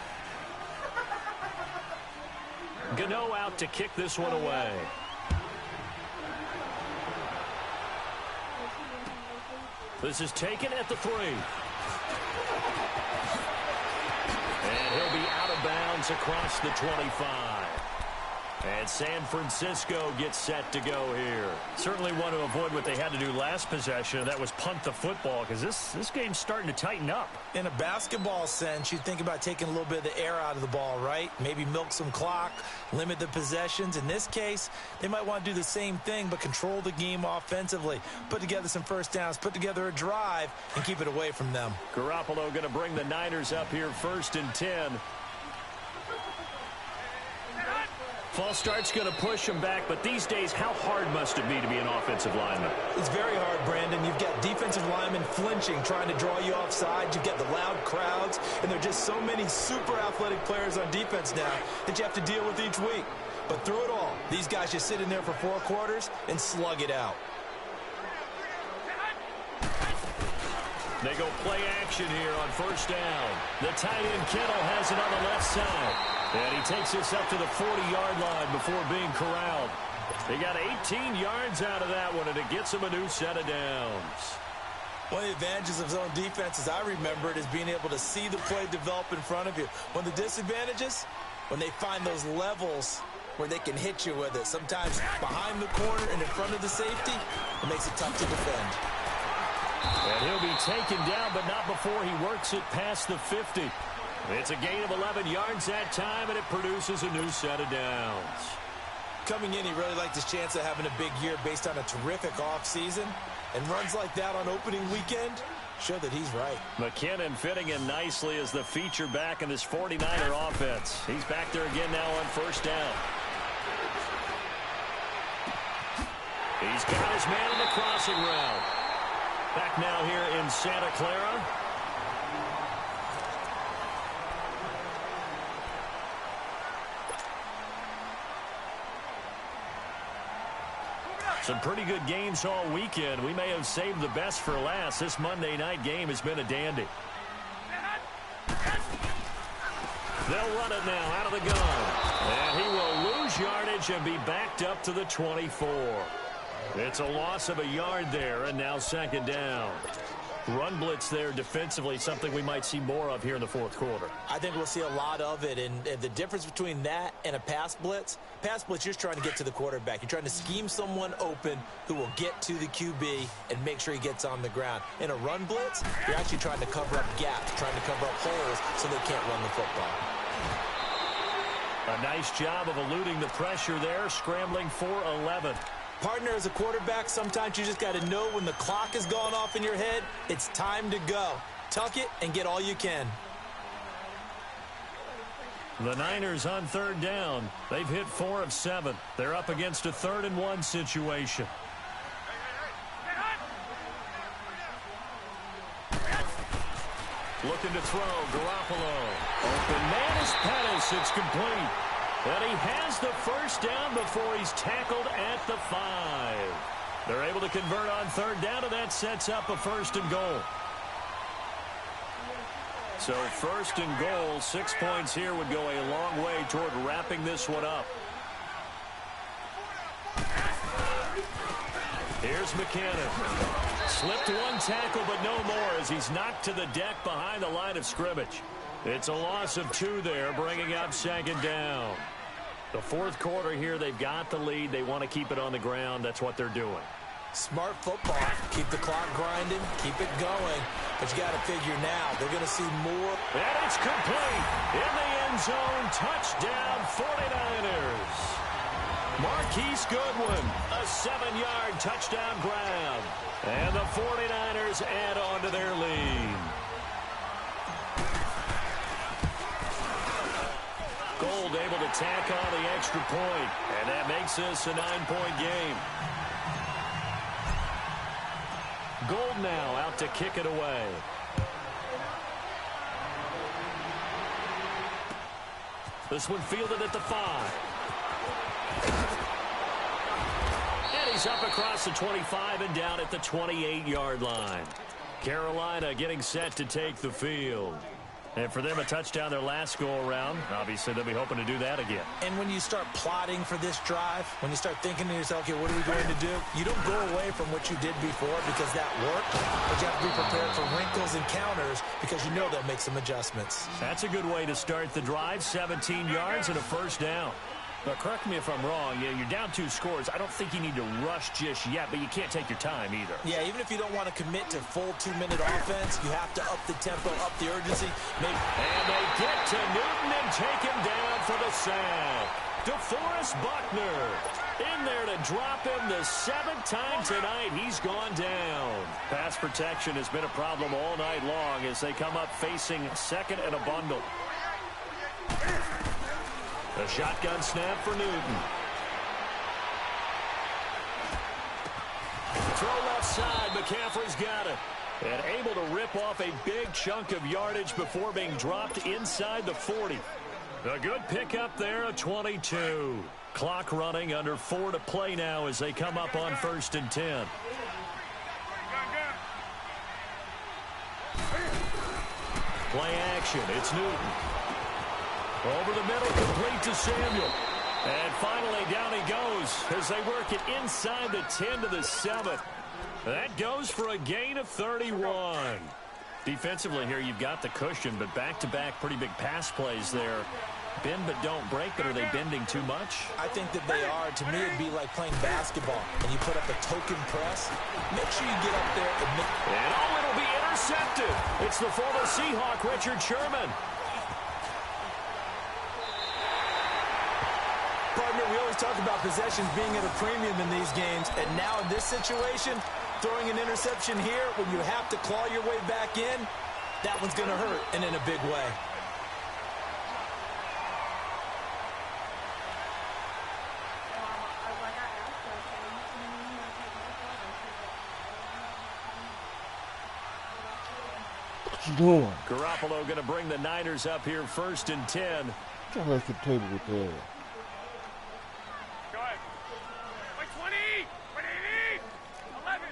Gano out to kick this one away. This is taken at the 3. And he'll be out of bounds across the 25. And San Francisco gets set to go here. Certainly want to avoid what they had to do last possession. That was punt the football, because this game's starting to tighten up. In a basketball sense, you think about taking a little bit of the air out of the ball, right? Maybe milk some clock, limit the possessions. In this case, they might want to do the same thing, but control the game offensively. Put together some first downs, put together a drive, and keep it away from them. Garoppolo going to bring the Niners up here 1st and 10. False start's going to push him back, but these days, how hard must it be to be an offensive lineman? It's very hard, Brandon. You've got defensive linemen flinching, trying to draw you offside. You've got the loud crowds, and there are just so many super athletic players on defense now that you have to deal with each week. But through it all, these guys just sit in there for 4 quarters and slug it out. They go play action here on 1st down. The tight end Kittle has it on the left side. And he takes this up to the 40-yard line before being corralled. They got 18 yards out of that one, and it gets him a new set of downs. One of the advantages of zone defense, as I remember it, is being able to see the play develop in front of you. One of the disadvantages, when they find those levels where they can hit you with it, sometimes behind the corner and in front of the safety, it makes it tough to defend. And he'll be taken down, but not before he works it past the 50. It's a gain of 11 yards that time, and it produces a new set of downs. Coming in, he really liked his chance of having a big year based on a terrific offseason. And runs like that on opening weekend show that he's right. McKinnon fitting in nicely as the feature back in this 49er offense. He's back there again now on 1st down. He's got his man in the crossing route. Back now here in Santa Clara. Some pretty good games all weekend. We may have saved the best for last. This Monday night game has been a dandy. They'll run it now out of the gun. And he will lose yardage and be backed up to the 24. It's a loss of a yard there, and now 2nd down. Run blitz there defensively, something we might see more of here in the 4th quarter. I think we'll see a lot of it, and the difference between that and a pass blitz, you're just trying to get to the quarterback. You're trying to scheme someone open who will get to the QB and make sure he gets on the ground. In a run blitz, you're actually trying to cover up gaps, trying to cover up holes so they can't run the football. A nice job of eluding the pressure there, scrambling for 11. Partner, as a quarterback, sometimes you just got to know when the clock has gone off in your head, it's time to go. Tuck it and get all you can. The Niners on 3rd down. They've hit 4 of 7. They're up against a 3rd and 1 situation. Looking to throw, Garoppolo. Open man is Pettis. It's complete. And he has the 1st down before he's tackled at the 5. They're able to convert on 3rd down, and that sets up a 1st and goal. So 1st and goal, 6 points here would go a long way toward wrapping this one up. Here's McKinnon. Slipped one tackle, but no more as he's knocked to the deck behind the line of scrimmage. It's a loss of 2 there, bringing up 2nd down. The 4th quarter here, they've got the lead. They want to keep it on the ground. That's what they're doing. Smart football. Keep the clock grinding. Keep it going. But you got to figure now, they're going to see more. And it's complete. In the end zone, touchdown 49ers. Marquise Goodwin, a 7-yard touchdown grab. And the 49ers add on to their lead. Gold able to tack on the extra point, and that makes this a 9-point game. Gold now out to kick it away. This one fielded at the 5. And he's up across the 25 and down at the 28-yard line. Carolina getting set to take the field. And for them, a touchdown their last go-around. Obviously, they'll be hoping to do that again. And when you start plotting for this drive, when you start thinking to yourself, okay, what are we going to do? You don't go away from what you did before because that worked, but you have to be prepared for wrinkles and counters because you know they'll make some adjustments. That's a good way to start the drive. 17 yards and a first down. But correct me if I'm wrong, you're down 2 scores. I don't think you need to rush just yet, but you can't take your time either. Yeah, even if you don't want to commit to full 2-minute offense, you have to up the tempo, up the urgency. And they get to Newton and take him down for the sack. DeForest Buckner in there to drop him the 7th time tonight. He's gone down. Pass protection has been a problem all night long as they come up facing second and a bundle. A shotgun snap for Newton. Throw left side. McCaffrey's got it. And able to rip off a big chunk of yardage before being dropped inside the 40. A good pickup there, a 22. Clock running, under 4 to play now as they come up on 1st and 10. Play action. It's Newton. Over the middle, complete to Samuel. And finally, down he goes as they work it inside the 10 to the 7. That goes for a gain of 31. Defensively here, you've got the cushion, but back-to-back pretty big pass plays there. Bend but don't break, but are they bending too much? I think that they are. To me, it'd be like playing basketball, and you put up a token press. Make sure you get up there and make... And it'll be intercepted. It's the former Seahawk, Richard Sherman. Partner, we always talk about possessions being at a premium in these games, and now in this situation, throwing an interception here when you have to claw your way back in, that one's going to hurt, and in a big way. Garoppolo going to bring the Niners up here 1st and 10. Try to the table with that. Go ahead. Wait, 20! 11.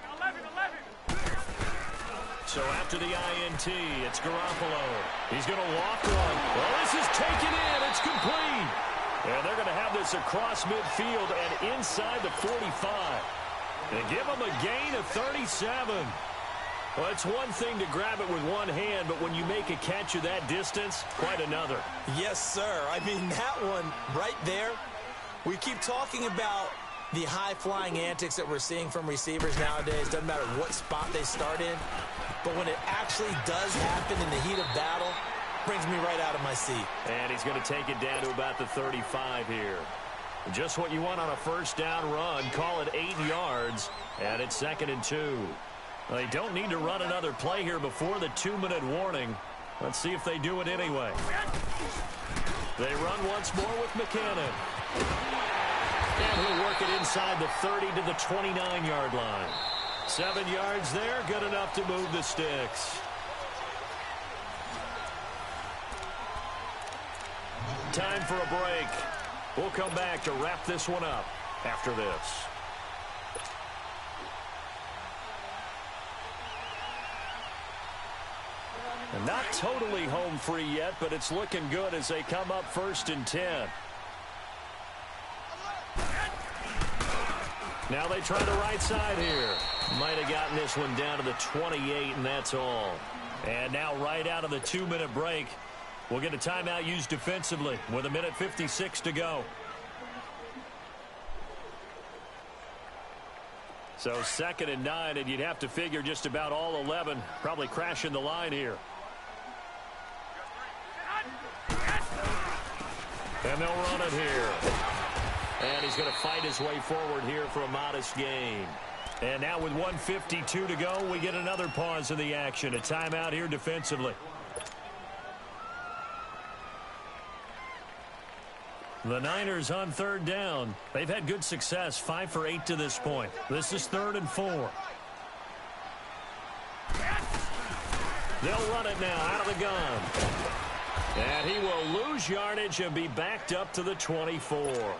So after the INT, it's Garoppolo. He's going to walk one. Well, this is taken in. It's complete. And they're going to have this across midfield and inside the 45. They give him a gain of 37. Well, it's one thing to grab it with one hand, but when you make a catch of that distance, quite another. Yes, sir. I mean, that one right there, we keep talking about the high-flying antics that we're seeing from receivers nowadays. Doesn't matter what spot they start in. But when it actually does happen in the heat of battle, brings me right out of my seat. And he's going to take it down to about the 35 here. Just what you want on a first down run. Call it 8 yards, and it's 2nd and 2. They don't need to run another play here before the 2-minute warning. Let's see if they do it anyway. They run once more with McKinnon. And he'll work it inside the 30 to the 29-yard line. 7 yards there, good enough to move the sticks. Time for a break. We'll come back to wrap this one up after this. And not totally home free yet, but it's looking good as they come up 1st and 10. Now they try the right side here. Might have gotten this one down to the 28, and that's all. And now right out of the 2-minute break, we'll get a timeout used defensively with 1:56 to go. So 2nd and 9, and you'd have to figure just about all 11 probably crashing the line here. And they'll run it here. And he's going to fight his way forward here for a modest gain. And now with 1:52 to go, we get another pause in the action. A timeout here defensively. The Niners on 3rd down. They've had good success, 5 for 8 to this point. This is 3rd and 4. They'll run it now out of the gun. And he will lose yardage and be backed up to the 24.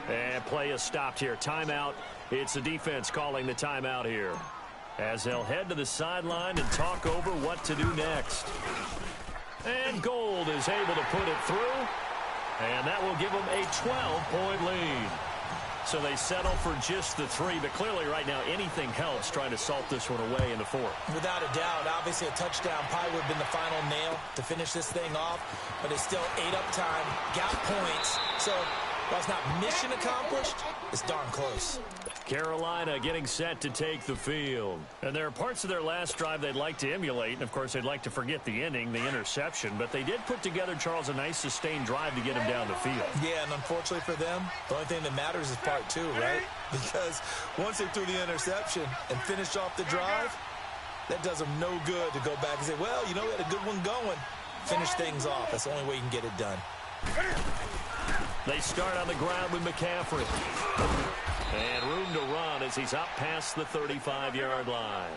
And play is stopped here. Timeout. It's the defense calling the timeout here, as they'll head to the sideline and talk over what to do next. And Gold is able to put it through. And that will give them a 12-point lead. So they settle for just the 3, but clearly right now anything helps trying to salt this one away in the 4th. Without a doubt, obviously a touchdown probably would have been the final nail to finish this thing off, but it's still 8 up time, got points. So while it's not mission accomplished, it's darn close. Carolina getting set to take the field. And there are parts of their last drive they'd like to emulate, and of course they'd like to forget the ending, the interception, but they did put together, Charles, a nice sustained drive to get him down the field. Yeah, and unfortunately for them, the only thing that matters is part 2, right? Because once they threw the interception and finished off the drive, that does them no good to go back and say, well, you know, we had a good one going. Finish things off. That's the only way you can get it done. They start on the ground with McCaffrey. And room to run as he's up past the 35-yard line.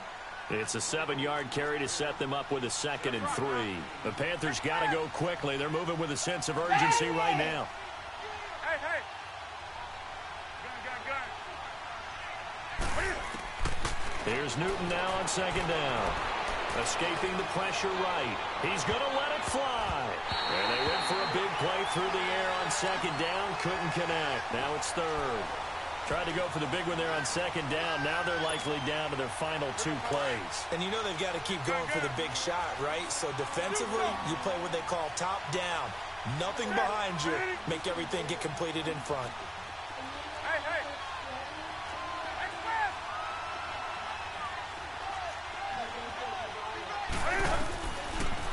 It's a 7-yard carry to set them up with a 2nd and 3. The Panthers got to go quickly. They're moving with a sense of urgency right now. Hey, hey. Gun. Here's Newton now on 2nd down. Escaping the pressure right. He's going to let it fly. And they went for a big play through the air on 2nd down. Couldn't connect. Now it's 3rd. Tried to go for the big one there on 2nd down. Now they're likely down to their final 2 plays. And you know they've got to keep going for the big shot, right? So defensively, you play what they call top down. Nothing behind you. Make everything get completed in front. Hey, hey.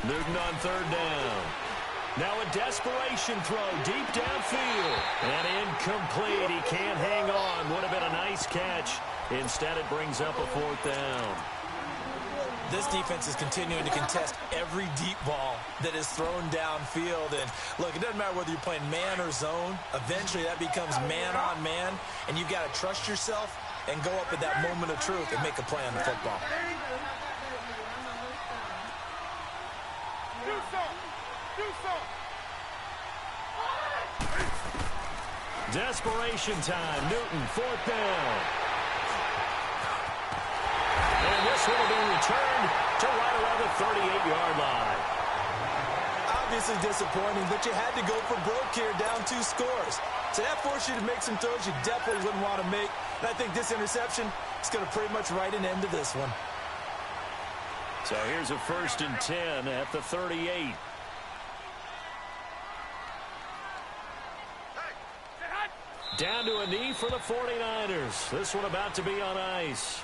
Newton on 3rd down. Now a desperation throw deep downfield. And incomplete. He can't hang on. Would have been a nice catch. Instead, it brings up a 4th down. This defense is continuing to contest every deep ball that is thrown downfield. And look, it doesn't matter whether you're playing man or zone. Eventually, that becomes man on man. And you've got to trust yourself and go up at that moment of truth and make a play on the football. Do something. Do something. Desperation time. Newton, 4th down. And this one will be returned to right around the 38-yard line. Obviously disappointing, but you had to go for broke here, down 2 scores. So that forced you to make some throws you definitely wouldn't want to make. And I think this interception is going to pretty much write an end to this one. So here's a 1st and 10 at the 38. Down to a knee for the 49ers. This one about to be on ice.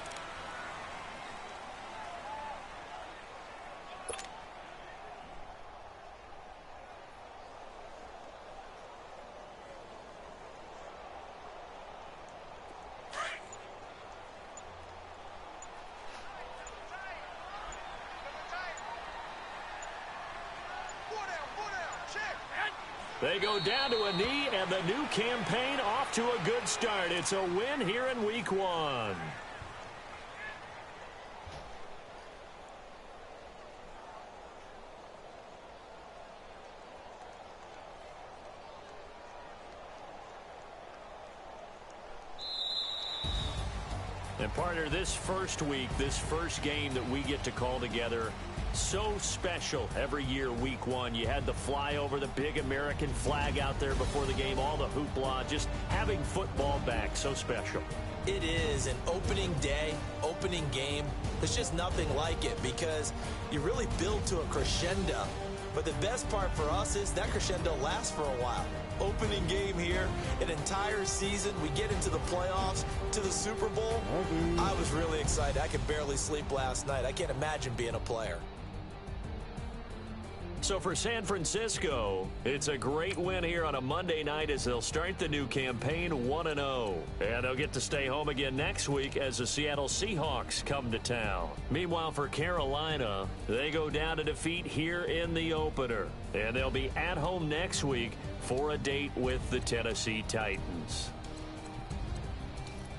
They go down to a knee, and the new campaign off to a good start. It's a win here in Week 1. And partner, this first week, this first game that we get to call together, so special every year, Week 1. You had the flyover, the big American flag out there before the game, all the hoopla, just having football back, so special. It is an opening day, opening game. There's just nothing like it because you really build to a crescendo. But the best part for us is that crescendo lasts for a while. Opening game here, an entire season. We get into the playoffs, to the Super Bowl. I was really excited. I could barely sleep last night. I can't imagine being a player. So for San Francisco, it's a great win here on a Monday night as they'll start the new campaign 1-0. And they'll get to stay home again next week as the Seattle Seahawks come to town. Meanwhile, for Carolina, they go down to defeat here in the opener. And they'll be at home next week for a date with the Tennessee Titans.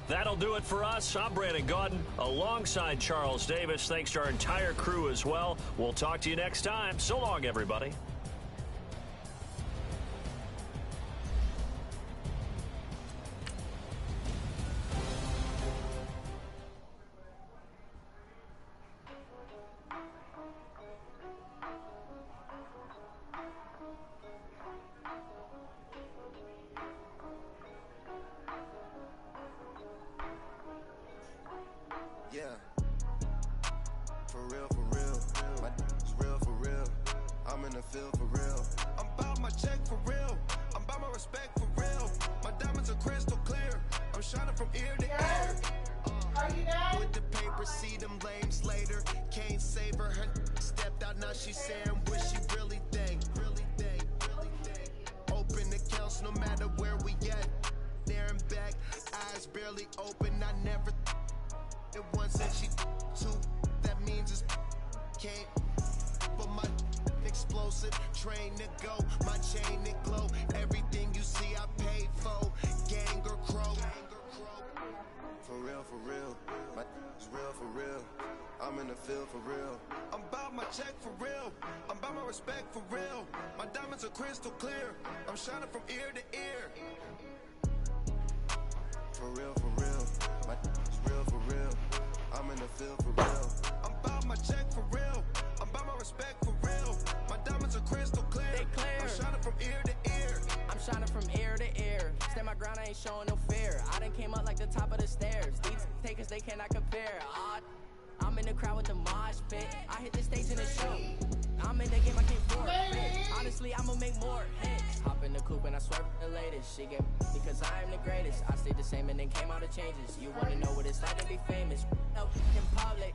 That'll do it for us. I'm Brandon Gaudin alongside Charles Davis. Thanks to our entire crew as well. We'll talk to you next time. So long, everybody. in the field for real. I'm about my check for real. I'm about my respect for real. My diamonds are crystal clear. I'm shining from ear to ear. With the paper, see them lames later. Can't save her. Her stepped out, now she saying what she really think. Really think. Open accounts no matter where we at. There and back, eyes barely open. I never it once and she two. That means it's can't. But my explosive train to go. My chain to glow. Everything you see I paid for. Gang or crow. For real, my is real for real. I'm in the field for real. I'm about my check for real. I'm about my respect for real. My diamonds are crystal clear. I'm shining from ear to ear. For real, my is real for real. I'm in the field for real. I'm about my check for real. I'm about my respect for real. My diamonds are crystal clear. They clear. I'm shining from ear to ear. I'm shining from ear to ear. Stand my ground, I ain't showing no fear. I done came up like the top of the stairs. These takers, they cannot compare. I'm in the crowd with the mosh pit. I hit the stage in the show. I'm in the game, I can't forfeit. Honestly, I'ma make more hits. Hop in the coupe and I swerve the latest. She get because I am the greatest. I stayed the same and then came out of changes. You wanna know what it's like to be famous? No, in public.